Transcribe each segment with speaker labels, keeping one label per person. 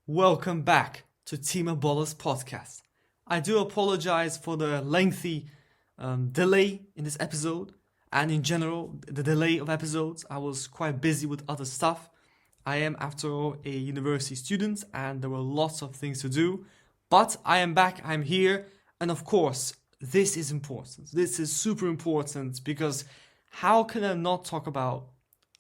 Speaker 1: Welcome back to Tima podcast. I do apologize for the lengthy delay in this episode and in general the delay of episodes. I was quite busy with other stuff. I am, after all, a university student and there were lots of things to do. But I am back, I'm here, and of course, this is important. This is super important because how can I not talk about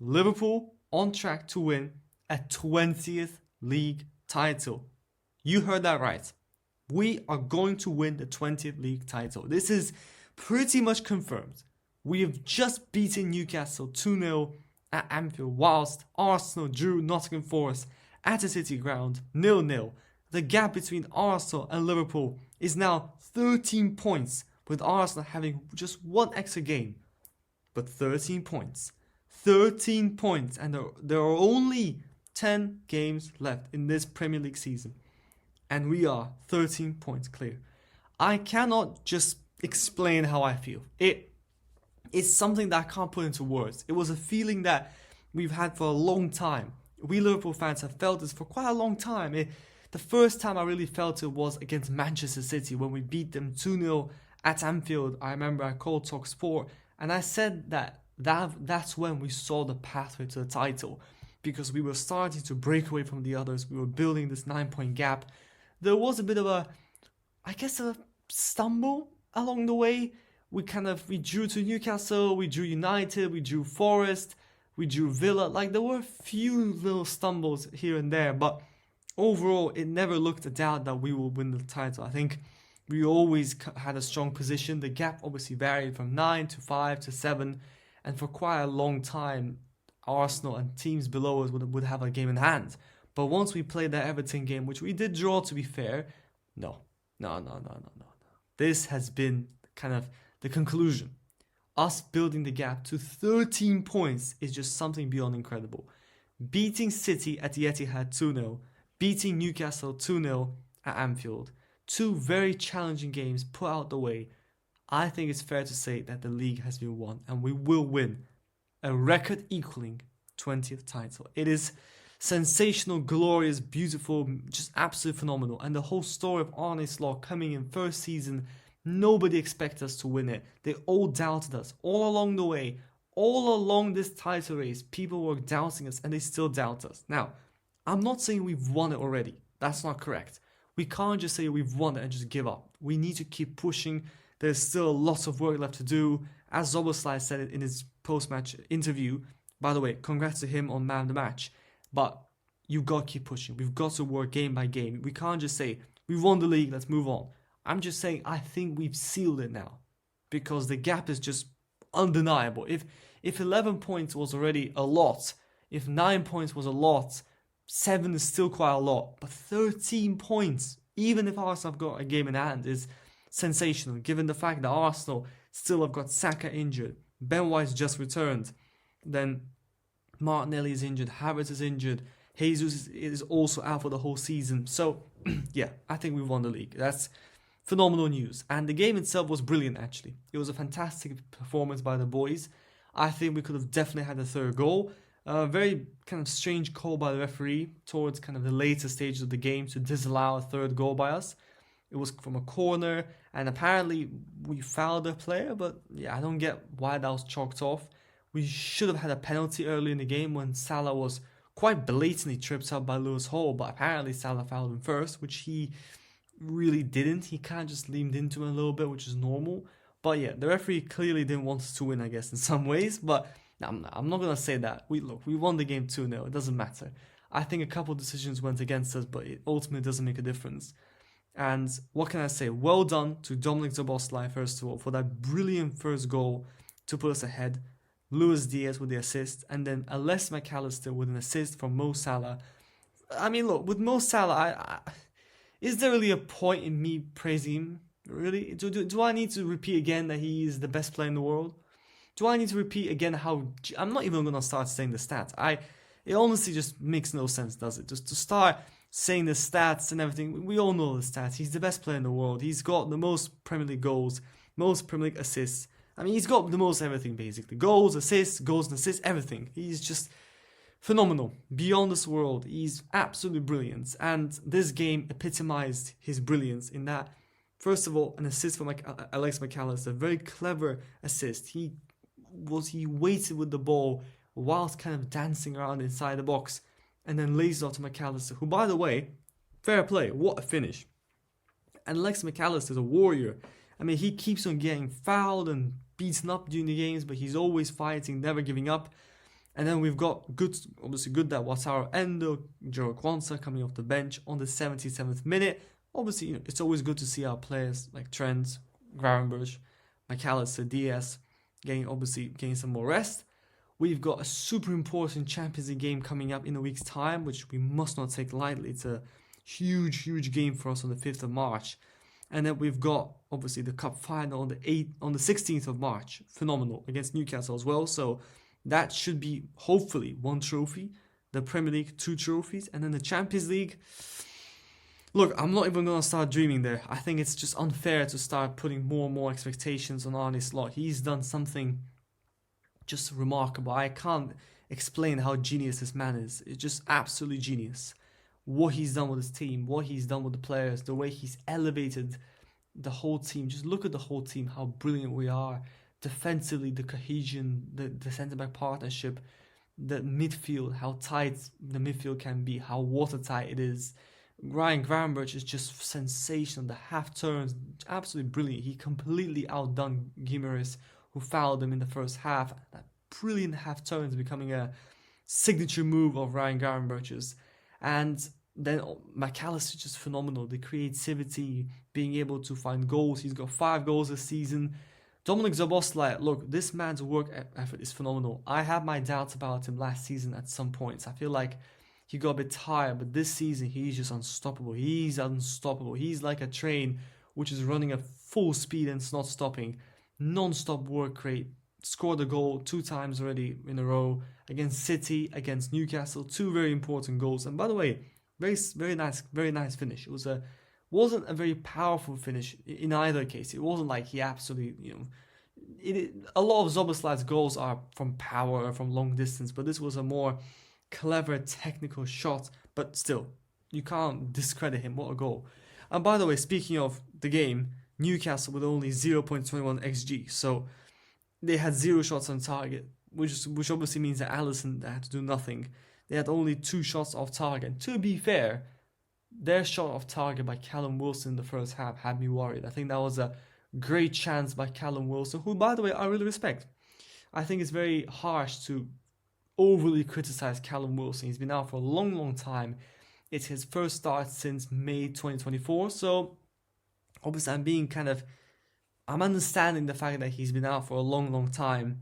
Speaker 1: Liverpool on track to win a 20th league title? You heard that right. We are going to win the 20th league title. This is pretty much confirmed. We have just beaten Newcastle 2-0 at Anfield, whilst Arsenal drew Nottingham Forest at the City Ground 0-0. The gap between Arsenal and Liverpool is now 13 points, with Arsenal having just one extra game. But 13 points. 13 points, and there are only 10 games left in this Premier League season. And we are 13 points clear. I cannot just explain how I feel. It's something that I can't put into words. It was a feeling that we've had for a long time. We Liverpool fans have felt this for quite a long time. The first time I really felt it was against Manchester City when we beat them 2-0 at Anfield. I remember I called Talk Sport and I said that's when we saw the pathway to the title, because we were starting to break away from the others. We were building this 9-point gap. There was a bit of a stumble along the way. We drew to Newcastle, we drew United, we drew Forest, we drew Villa. There were a few little stumbles here and there, but overall, it never looked a doubt that we will win the title. I think we always had a strong position. The gap obviously varied from 9 to 5 to 7, and for quite a long time, Arsenal and teams below us would have a game in hand. But once we played that Everton game, which we did draw to be fair, no. This has been kind of the conclusion. Us building the gap to 13 points is just something beyond incredible. Beating City at the Etihad 2-0, beating Newcastle 2-0 at Anfield, two very challenging games put out the way. I think it's fair to say that the league has been won and we will win a record equaling 20th title. It is sensational, glorious, beautiful, just absolutely phenomenal. And the whole story of Arne Slot coming in first season, nobody expected us to win it. They all doubted us all along the way. All along this title race, people were doubting us and they still doubt us. Now, I'm not saying we've won it already. That's not correct. We can't just say we've won it and just give up. We need to keep pushing. There's still lots of work left to do. As Zoboslai said it in his post-match interview, by the way, congrats to him on man of the match, but you've got to keep pushing. We've got to work game by game. We can't just say, we've won the league, let's move on. I'm just saying, I think we've sealed it now, because the gap is just undeniable. If 11 points was already a lot, if 9 points was a lot, 7 is still quite a lot, but 13 points, even if Arsenal have got a game in hand, is sensational, given the fact that Arsenal still have got Saka injured, Ben White's just returned, then Martinelli is injured, Havertz is injured, Jesus is also out for the whole season. So, yeah, I think we've won the league. That's phenomenal news. And the game itself was brilliant, actually. It was a fantastic performance by the boys. I think we could have definitely had a third goal. Very kind of strange call by the referee towards kind of the later stages of the game to disallow a third goal by us. It was from a corner, and apparently we fouled a player, but yeah, I don't get why that was chalked off. We should have had a penalty early in the game when Salah was quite blatantly tripped up by Lewis Hall, but apparently Salah fouled him first, which he really didn't. He kind of just leaned into him a little bit, which is normal. But yeah, the referee clearly didn't want us to win, I guess, in some ways, but I'm not going to say that. We won the game 2-0, it doesn't matter. I think a couple of decisions went against us, but it ultimately doesn't make a difference. And what can I say? Well done to Dominic Szoboszlai, first of all, for that brilliant first goal to put us ahead. Luis Diaz with the assist, and then Ales McAllister with an assist from Mo Salah. I mean, look, with Mo Salah, is there really a point in me praising him? Really? Do I need to repeat again that he is the best player in the world? Do I need to repeat again how... I'm not even going to start saying the stats. It honestly just makes no sense, does it? Just to start saying the stats and everything. We all know the stats. He's the best player in the world. He's got the most Premier League goals, most Premier League assists. I mean, he's got the most everything, basically. Goals and assists, everything. He's just phenomenal, beyond this world. He's absolutely brilliant, and this game epitomized his brilliance in that, first of all, an assist from Alex McAllister, a very clever assist. He waited with the ball whilst kind of dancing around inside the box, and then lays it off to McAllister, who, by the way, fair play, what a finish. And Alex McAllister is a warrior. I mean, he keeps on getting fouled and beaten up during the games, but he's always fighting, never giving up. And then we've got obviously good that Wataru Endo, Joe Kwanzaa coming off the bench on the 77th minute. Obviously, it's always good to see our players like Trent, Gravenberch, McAllister, Diaz getting some more rest. We've got a super important Champions League game coming up in a week's time, which we must not take lightly. It's a huge game for us on the 5th of March. And then we've got obviously the cup final on the 16th of March. Phenomenal, against Newcastle as well. So that should be hopefully 1 trophy. The Premier League 2 trophies, and then the Champions League. Look, I'm not even going to start dreaming there. I think it's just unfair to start putting more and more expectations on Arne Slot. He's done something just remarkable. I can't explain how genius this man is. It's just absolutely genius. What he's done with his team, what he's done with the players, the way he's elevated the whole team. Just look at the whole team, how brilliant we are. Defensively, the cohesion, the centre-back partnership, the midfield, how tight the midfield can be, how watertight it is. Ryan Gravenberch is just sensational. The half turns, absolutely brilliant. He completely outdone Guimaraes, who fouled him in the first half. That brilliant half turn is becoming a signature move of Ryan Gravenberch's. And then McAllister, just phenomenal. The creativity, being able to find goals. He's got 5 goals this season. Dominic Szoboszlai, look, this man's work effort is phenomenal. I had my doubts about him last season at some points. I feel like he got a bit tired, but this season he's just unstoppable. He's unstoppable. He's like a train which is running at full speed and it's not stopping. Non-stop work rate. Scored a goal 2 times already in a row against City, against Newcastle. 2 very important goals. And by the way, very nice finish. It wasn't a very powerful finish in either case. It wasn't like he absolutely, a lot of Szoboszlai's goals are from power or from long distance, but this was a more clever technical shot. But still, you can't discredit him. What a goal. And by the way, speaking of the game, Newcastle with only 0.21 XG. So they had 0 shots on target, which obviously means that Alisson had to do nothing. They had only 2 shots off target. To be fair, their shot off target by Callum Wilson in the first half had me worried. I think that was a great chance by Callum Wilson, who, by the way, I really respect. I think it's very harsh to overly criticize Callum Wilson. He's been out for a long time. It's his first start since May 2024. So, obviously, I'm understanding the fact that he's been out for a long time.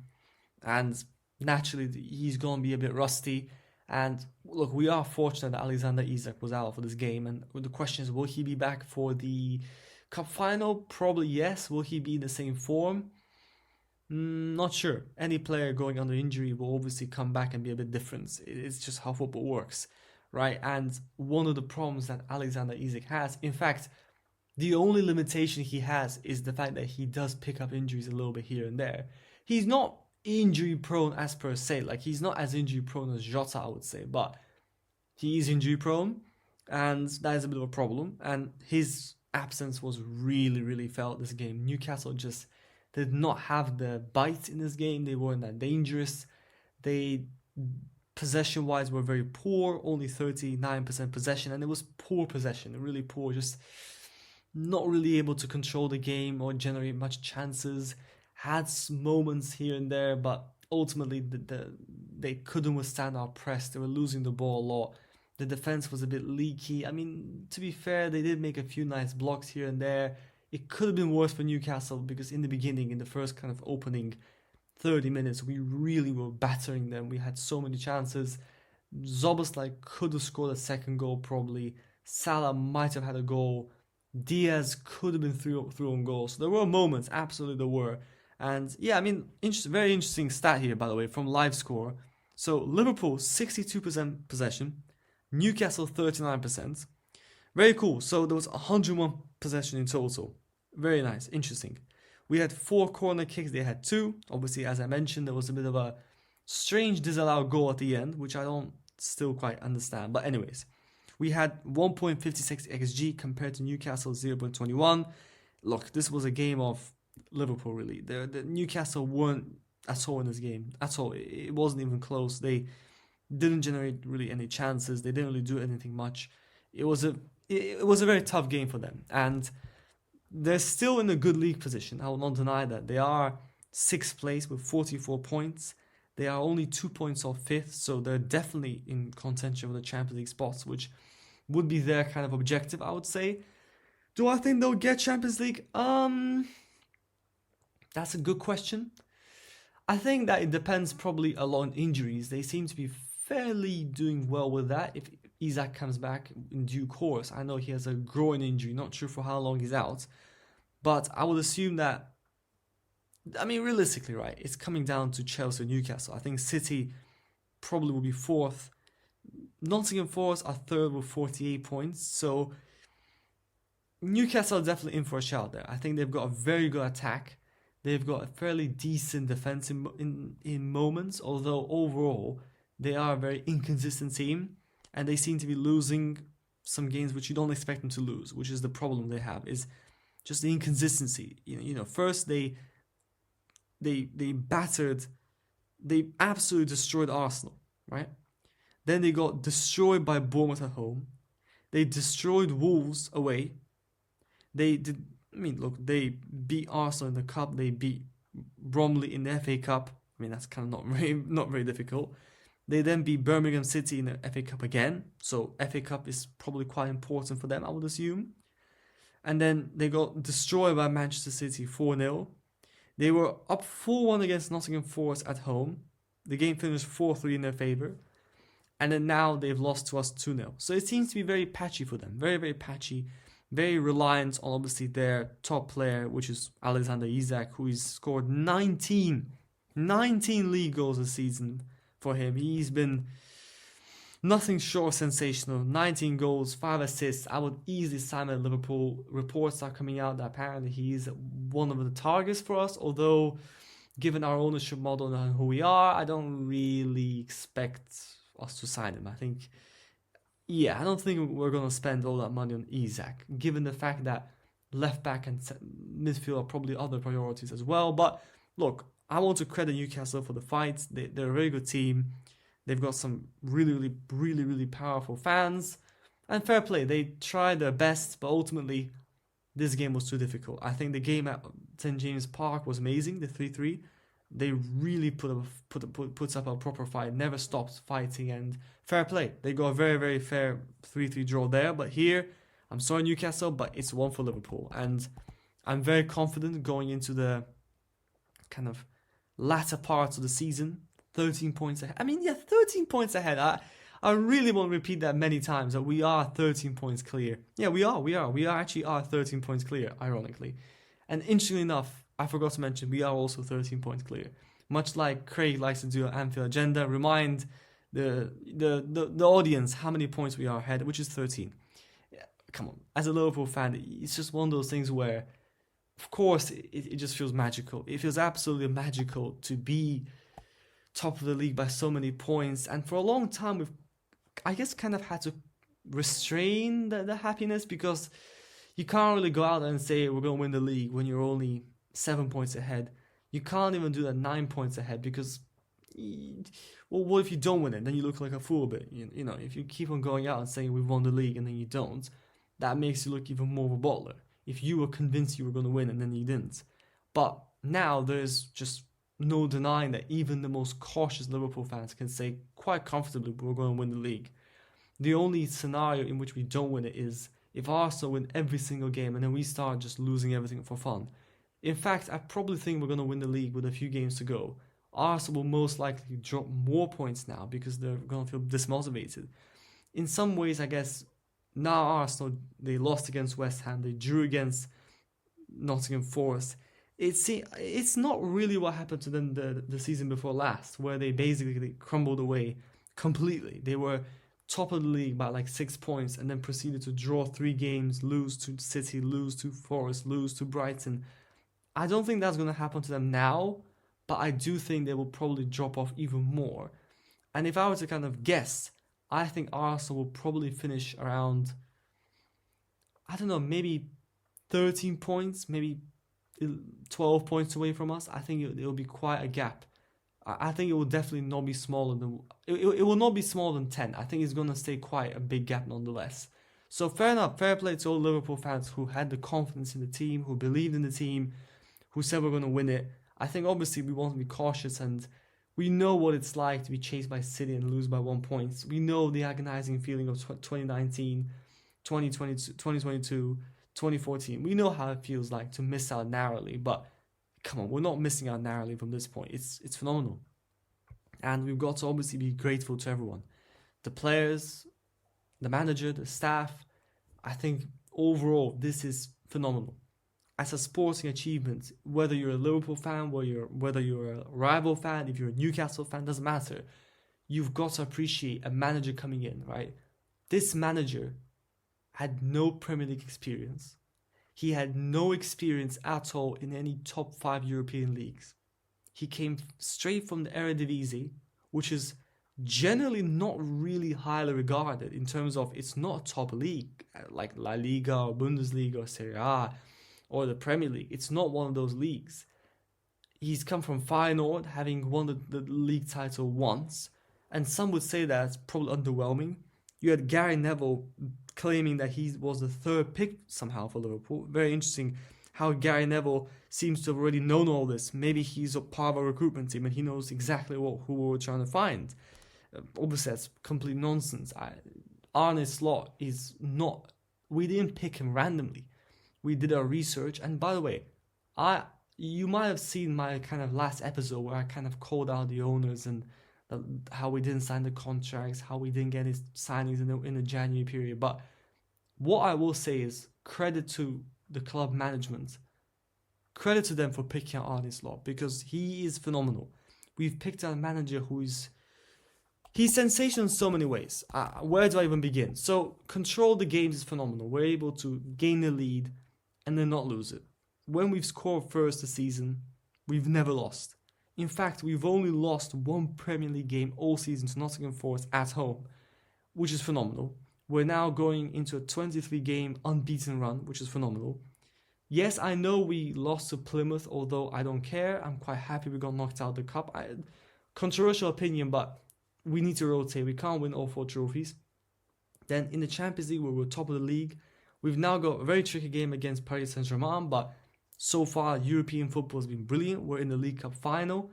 Speaker 1: And naturally, he's going to be a bit rusty. And look, we are fortunate that Alexander Isak was out for this game. And the question is, will he be back for the cup final? Probably yes. Will he be in the same form? Not sure. Any player going under injury will obviously come back and be a bit different. It's just how football works, right? And one of the problems that Alexander Isak has, in fact, the only limitation he has is the fact that he does pick up injuries a little bit here and there. He's not injury prone as per se, like he's not as injury prone as Jota, I would say, but he is injury prone, and that is a bit of a problem. And his absence was really felt this game. Newcastle just did not have the bite in this game. They weren't that dangerous. They, possession wise, were very poor, only 39% possession, and it was poor possession, really poor, just not really able to control the game or generate much chances. Had moments here and there, but ultimately they couldn't withstand our press. They were losing the ball a lot. The defense was a bit leaky. I mean, to be fair, they did make a few nice blocks here and there. It could have been worse for Newcastle because in the beginning, in the first kind of opening 30 minutes, we really were battering them. We had so many chances. Szoboszlai could have scored a second goal probably. Salah might have had a goal. Diaz could have been through on goals. So there were moments, absolutely there were. And yeah, I mean, very interesting stat here, by the way, from live score. So Liverpool, 62% possession. Newcastle, 39%. Very cool. So there was 101 possession in total. Very nice. Interesting. We had 4 corner kicks. They had 2. Obviously, as I mentioned, there was a bit of a Strange disallowed goal at the end, which I don't still quite understand. But anyways, we had 1.56 xG compared to Newcastle 0.21. Look, this was a game of Liverpool, really. The Newcastle weren't at all in this game. At all. It wasn't even close. They didn't generate really any chances. They didn't really do anything much. It was a very tough game for them. And they're still in a good league position. I will not deny that. They are 6th place with 44 points. They are only 2 points off 5th, so they're definitely in contention for the Champions League spots, which would be their kind of objective, I would say. Do I think they'll get Champions League? That's a good question. I think that it depends probably a lot on injuries. They seem to be fairly doing well with that. If Isak comes back in due course, I know he has a groin injury, not sure for how long he's out, but I would assume that, I mean, realistically, right, it's coming down to Chelsea and Newcastle. I think City probably will be 4th. Nottingham Forest are 3rd with 48 points, so Newcastle are definitely in for a shout there. I think they've got a very good attack. They've got a fairly decent defense in moments, although overall they are a very inconsistent team, and they seem to be losing some games which you don't expect them to lose, which is the problem they have, is just the inconsistency. First they absolutely destroyed Arsenal, right? Then they got destroyed by Bournemouth at home. They destroyed Wolves away. They beat Arsenal in the cup. They beat Bromley in the FA Cup. I mean, that's kind of not very difficult. They then beat Birmingham City in the FA Cup again. So FA Cup is probably quite important for them, I would assume. And then they got destroyed by Manchester City 4-0. They were up 4-1 against Nottingham Forest at home. The game finished 4-3 in their favour. And then now they've lost to us 2-0. So it seems to be very patchy for them. Very, very patchy. Very reliant on obviously their top player, which is Alexander Isak, who has scored 19 league goals this season for him. He's been nothing short of sensational. 19 goals, 5 assists. I would easily sign him at Liverpool. Reports are coming out that apparently he's one of the targets for us, although given our ownership model and who we are, I don't really expect us to sign him. I don't think we're going to spend all that money on Isak, given the fact that left back and midfield are probably other priorities as well. But look, I want to credit Newcastle for the fight. They're a very good team. They've got some really powerful fans. And fair play, they tried their best, but ultimately, this game was too difficult. I think the game at St. James Park was amazing, the 3-3. They really puts up a proper fight, never stopped fighting, and fair play. They got a very, very fair 3-3 draw there. But here, I'm sorry Newcastle, but it's one for Liverpool. And I'm very confident going into the kind of latter parts of the season. 13 points ahead. 13 points ahead. I really won't repeat that many times, that we are 13 points clear. Yeah, we are. We actually are 13 points clear, ironically. And interestingly enough, I forgot to mention, we are also 13 points clear. Much like Craig likes to do an Anfield agenda, remind the audience how many points we are ahead, which is 13. Yeah, come on, as a Liverpool fan, it's just one of those things where, of course, it just feels magical. It feels absolutely magical to be top of the league by so many points. And for a long time, we've, I guess, kind of had to restrain the happiness, because you can't really go out and say we're going to win the league when you're only 7 points ahead. You can't even do that 9 points ahead, because, well, what if you don't win it? Then you look like a fool a bit. You know, if you keep on going out and saying we've won the league and then you don't, that makes you look even more of a bottler. If you were convinced you were going to win and then you didn't. But now there's just no denying that even the most cautious Liverpool fans can say quite comfortably we're going to win the league. The only scenario in which we don't win it is if Arsenal win every single game and then we start just losing everything for fun. In fact, I probably think we're going to win the league with a few games to go. Arsenal will most likely drop more points now because they're going to feel dismotivated. In some ways, I guess, now Arsenal, they lost against West Ham, they drew against Nottingham Forest. It's not really what happened to them the season before last, where they basically crumbled away completely. They were top of the league by like 6 points and then proceeded to draw 3 games, lose to City, lose to Forest, lose to Brighton. I don't think that's going to happen to them now, but I do think they will probably drop off even more. And if I were to kind of guess, I think Arsenal will probably finish around, I don't know, maybe 13 points, maybe 12 points away from us. I think it will be quite a gap. I think it will definitely not be smaller than, it will not be smaller than 10. I think it's going to stay quite a big gap nonetheless. So fair enough, fair play to all Liverpool fans who had the confidence in the team, who believed in the team, who said we're going to win it. I think obviously we want to be cautious, and we know what it's like to be chased by City and lose by 1 point. We know the agonizing feeling of 2019, 2022, 2014. We know how it feels like to miss out narrowly, but come on, we're not missing out narrowly from this point. It's phenomenal. And we've got to obviously be grateful to everyone. The players, the manager, the staff. I think overall this is phenomenal. As a sporting achievement, whether you're a Liverpool fan, whether you're a rival fan, if you're a Newcastle fan, doesn't matter. You've got to appreciate a manager coming in, right? This manager had no Premier League experience. He had no experience at all in any top 5 European leagues. He came straight from the Eredivisie, which is generally not really highly regarded in terms of it's not a top league like La Liga or Bundesliga or Serie A or the Premier League. It's not one of those leagues. He's come from Feyenoord, having won the league title once, and some would say that's probably underwhelming. You had Gary Neville claiming that he was the 3rd pick somehow for Liverpool. Very interesting how Gary Neville seems to have already known all this. Maybe he's a part of a recruitment team and he knows exactly who we're trying to find. Obviously, that's complete nonsense. Arne Slot is not... We didn't pick him randomly. We did our research. And by the way, you might have seen my kind of last episode where I kind of called out the owners and how we didn't sign the contracts, how we didn't get his signings in the January period. But what I will say is credit to the club management. Credit to them for picking out Arne Slot because he is phenomenal. We've picked out a manager he's sensational in so many ways. Where do I even begin? So control the games is phenomenal. We're able to gain the lead and then not lose it. When we've scored first this season, we've never lost. In fact, we've only lost 1 Premier League game all season to Nottingham Forest at home, which is phenomenal. We're now going into a 23-game unbeaten run, which is phenomenal. Yes, I know we lost to Plymouth, although I don't care. I'm quite happy we got knocked out of the cup. Controversial opinion, but we need to rotate. We can't win all 4 trophies. Then in the Champions League, where we're top of the league, we've now got a very tricky game against Paris Saint-Germain, but so far, European football has been brilliant. We're in the League Cup final.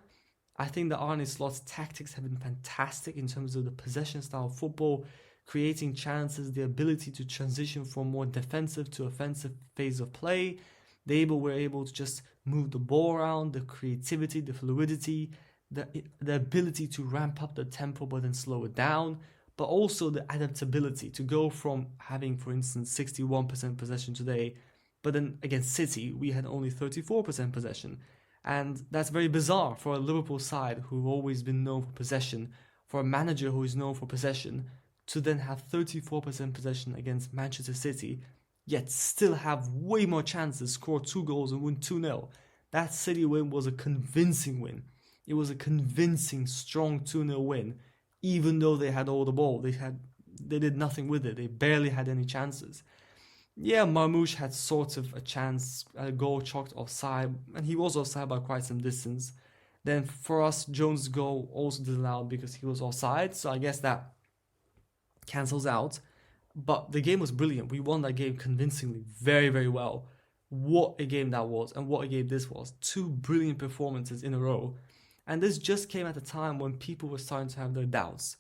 Speaker 1: I think that Arne Slot's tactics have been fantastic in terms of the possession style of football, creating chances, the ability to transition from more defensive to offensive phase of play. We're able to just move the ball around, the creativity, the fluidity, the ability to ramp up the tempo but then slow it down, but also the adaptability to go from having, for instance, 61% possession today, but then against City, we had only 34% possession. And that's very bizarre for a Liverpool side who've always been known for possession, for a manager who is known for possession, to then have 34% possession against Manchester City, yet still have way more chances, score 2 goals and win 2-0. That City win was a convincing win. It was a convincing, strong 2-0 win, even though they had all the ball. They did nothing with it. They barely had any chances. Yeah, Marmoush had sort of a chance, a goal chalked offside, and he was offside by quite some distance. Then for us, Jones' goal also disallowed because he was offside, so I guess that cancels out. But the game was brilliant. We won that game convincingly, very, very well. What a game that was, and what a game this was. 2 brilliant performances in a row. And this just came at a time when people were starting to have their doubts.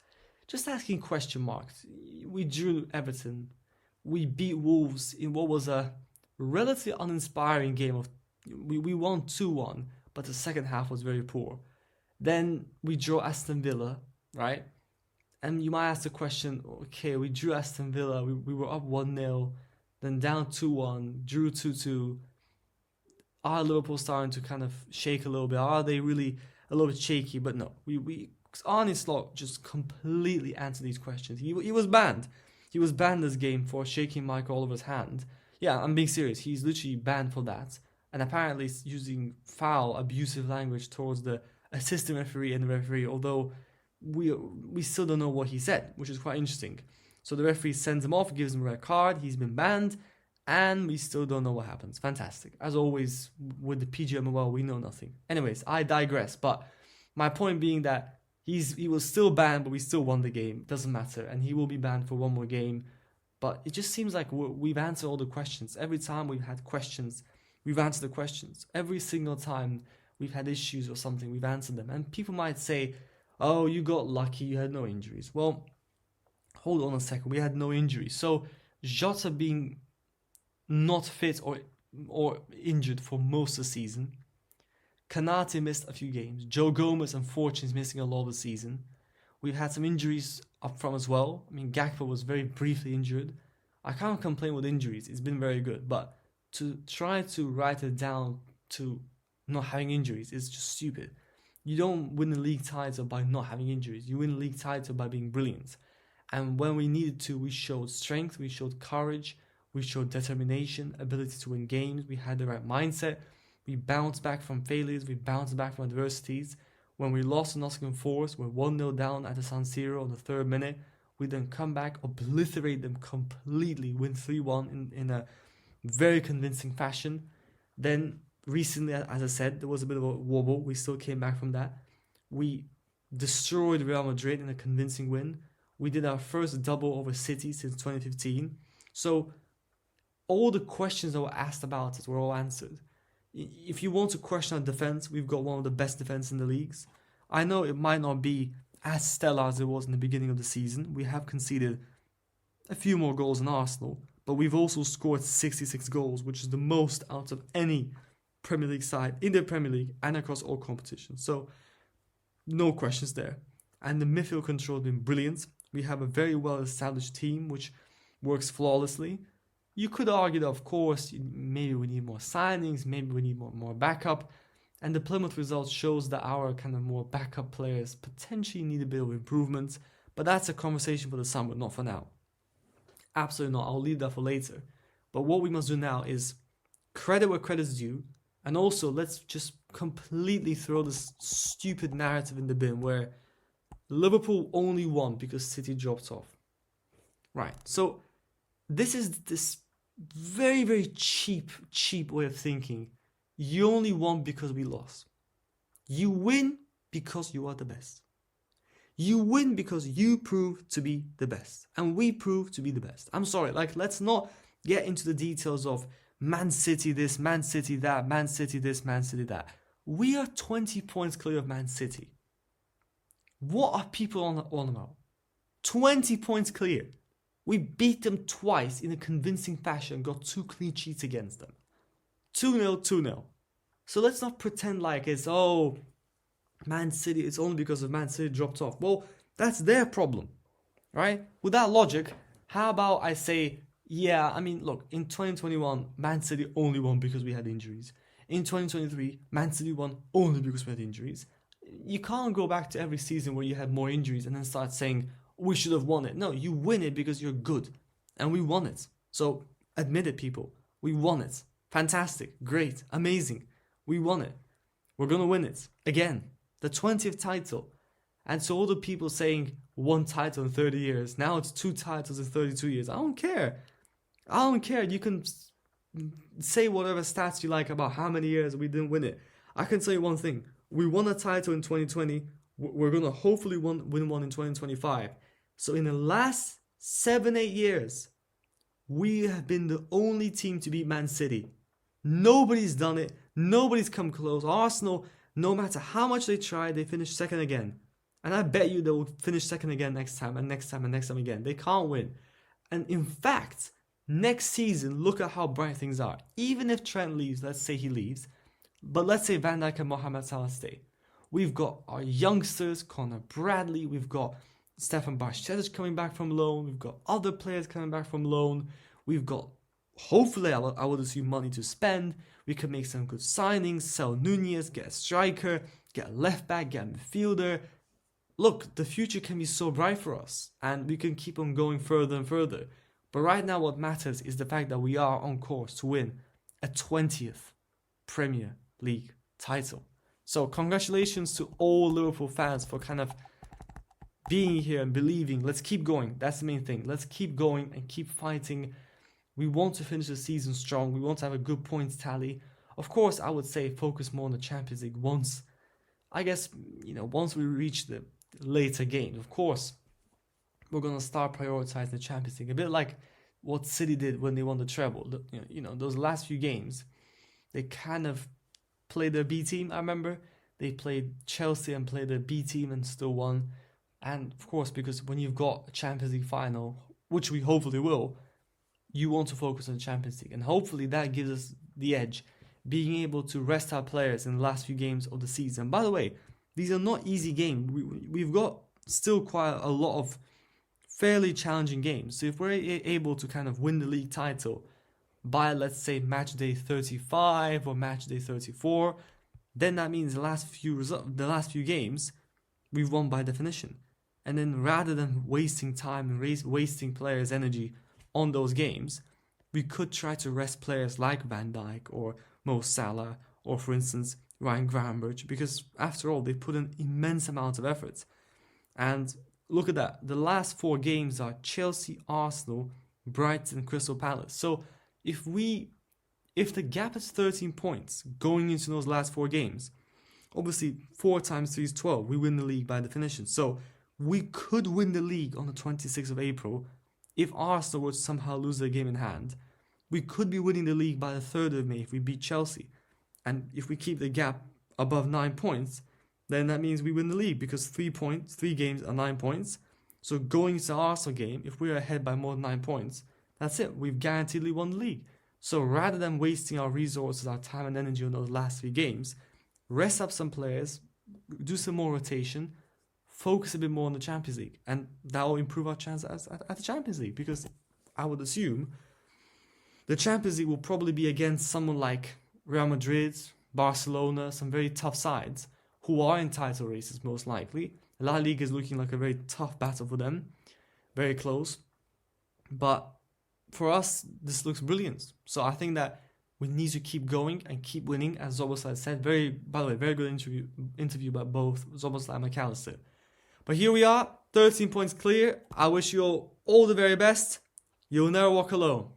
Speaker 1: Just asking question marks. We drew Everton. We beat Wolves in what was a relatively uninspiring game. We won 2-1, but the second half was very poor. Then we drew Aston Villa, right? And you might ask the question, okay, we drew Aston Villa, we were up 1-0, then down 2-1, drew 2-2. Are Liverpool starting to kind of shake a little bit? Are they really a little bit shaky? But no, Arne Slot just completely answered these questions. He was banned. He was banned this game for shaking Mike Oliver's hand. Yeah, I'm being serious. He's literally banned for that. and apparently using foul, abusive language towards the assistant referee and the referee, although we still don't know what he said, which is quite interesting. So the referee sends him off, gives him a red card, he's been banned, and we still don't know what happens. Fantastic. As always, with the PGMOL, we know nothing. Anyways, I digress, but my point being that he was still banned, but we still won the game. Doesn't matter, and he will be banned for one more game. But it just seems like we've answered all the questions. Every time we've had questions, we've answered the questions. Every single time we've had issues or something, we've answered them. And people might say, oh, you got lucky, you had no injuries. Well, hold on a second, we had no injuries. So Jota being not fit or injured for most of the season. Kanate missed a few games. Joe Gomez, unfortunately, is missing a lot of the season. We've had some injuries up front as well. I mean, Gakpo was very briefly injured. I can't complain with injuries. It's been very good. But to try to write it down to not having injuries is just stupid. You don't win the league title by not having injuries. You win the league title by being brilliant. And when we needed to, we showed strength, we showed courage, we showed determination, ability to win games. We had the right mindset. We bounced back from failures. We bounced back from adversities. When we lost to Nottingham Forest, we're 1-0 down at the San Siro in the 3rd minute. We then come back, obliterate them completely, win 3-1 in a very convincing fashion. Then recently, as I said, there was a bit of a wobble. We still came back from that. We destroyed Real Madrid in a convincing win. We did our first double over City since 2015. So all the questions that were asked about it were all answered. If you want to question our defense, we've got one of the best defense in the leagues. I know it might not be as stellar as it was in the beginning of the season. We have conceded a few more goals than Arsenal, but we've also scored 66 goals, which is the most out of any Premier League side in the Premier League and across all competitions. So no questions there. And the midfield control has been brilliant. We have a very well-established team which works flawlessly. You could argue that, of course, maybe we need more signings, maybe we need more backup. And the Plymouth result shows that our kind of more backup players potentially need a bit of improvement. But that's a conversation for the summer, not for now. Absolutely not. I'll leave that for later. But what we must do now is credit where credit's due. And also, let's just completely throw this stupid narrative in the bin where Liverpool only won because City dropped off. Right. So this is this very, very cheap way of thinking. You only won because we lost. You win because you are the best. You win because you prove to be the best. And we prove to be the best. I'm sorry, let's not get into the details of Man City this, Man City that, Man City this, Man City that. We are 20 points clear of Man City. What are people on about? 20 points clear. We beat them twice in a convincing fashion, got 2 clean sheets against them. 2-0, 2-0. So let's not pretend like it's, Man City, it's only because of Man City dropped off. Well, that's their problem, right? With that logic, how about I say, look, in 2021, Man City only won because we had injuries. In 2023, Man City won only because we had injuries. You can't go back to every season where you had more injuries and then start saying, we should have won it. No, you win it because you're good. And we won it. So admit it, people. We won it. Fantastic. Great. Amazing. We won it. We're going to win it. Again. The 20th title. And so all the people saying 1 title in 30 years. Now it's 2 titles in 32 years. I don't care. You can say whatever stats you like about how many years we didn't win it. I can tell you one thing. We won a title in 2020. We're going to hopefully win one in 2025. So in the last 7-8 years, we have been the only team to beat Man City. Nobody's done it. Nobody's come close. Arsenal, no matter how much they try, they finish second again. And I bet you they will finish second again next time and next time and next time again. They can't win. And in fact, next season, look at how bright things are. Even if Trent leaves, let's say he leaves, but let's say Van Dijk and Mohamed Salah stay. We've got our youngsters, Conor Bradley, we've got Stefan Barstetic coming back from loan, we've got other players coming back from loan, we've got, hopefully, I would assume, money to spend. We can make some good signings, sell Nunez, get a striker, get a left back, get a midfielder. Look, the future can be so bright for us, and we can keep on going further and further. But right now what matters is the fact that we are on course to win a 20th Premier League title. So congratulations to all Liverpool fans for kind of being here and believing. Let's keep going. That's the main thing. Let's keep going and keep fighting. We want to finish the season strong. We want to have a good points tally. Of course, I would say focus more on the Champions League once, I guess, once we reach the later games. Of course, we're going to start prioritizing the Champions League. A bit like what City did when they won the treble. Those last few games, they kind of played their B team, I remember. They played Chelsea and played their B team and still won. And of course, because when you've got a Champions League final, which we hopefully will, you want to focus on the Champions League. And hopefully that gives us the edge, being able to rest our players in the last few games of the season. By the way, these are not easy games. We've got still quite a lot of fairly challenging games. So if we're able to kind of win the league title by, let's say, match day 35 or match day 34, then that means the last few games we've won by definition. And then rather than wasting time and wasting players' energy on those games, we could try to rest players like Van Dijk or Mo Salah or, for instance, Ryan Gravenberch, because after all, they put in immense amounts of effort. And look at that. The last 4 games are Chelsea, Arsenal, Brighton, and Crystal Palace. So if the gap is 13 points going into those last 4 games, obviously 4 times 3 is 12. We win the league by definition. So we could win the league on the 26th of April if Arsenal would somehow lose their game in hand. We could be winning the league by the 3rd of May if we beat Chelsea. And if we keep the gap above 9 points, then that means we win the league, because 3 games are 9 points. So going into the Arsenal game, if we're ahead by more than 9 points, that's it. We've guaranteedly won the league. So rather than wasting our resources, our time and energy on those last 3 games, rest up some players, do some more rotation, focus a bit more on the Champions League. And that will improve our chances at the Champions League, because I would assume the Champions League will probably be against someone like Real Madrid, Barcelona, some very tough sides who are in title races most likely. La Liga is looking like a very tough battle for them, very close. But for us, this looks brilliant. So I think that we need to keep going and keep winning, as Szoboszlai said. By the way, very good interview by both Szoboszlai and McAllister. But here we are, 13 points clear. I wish you all the very best. You'll never walk alone.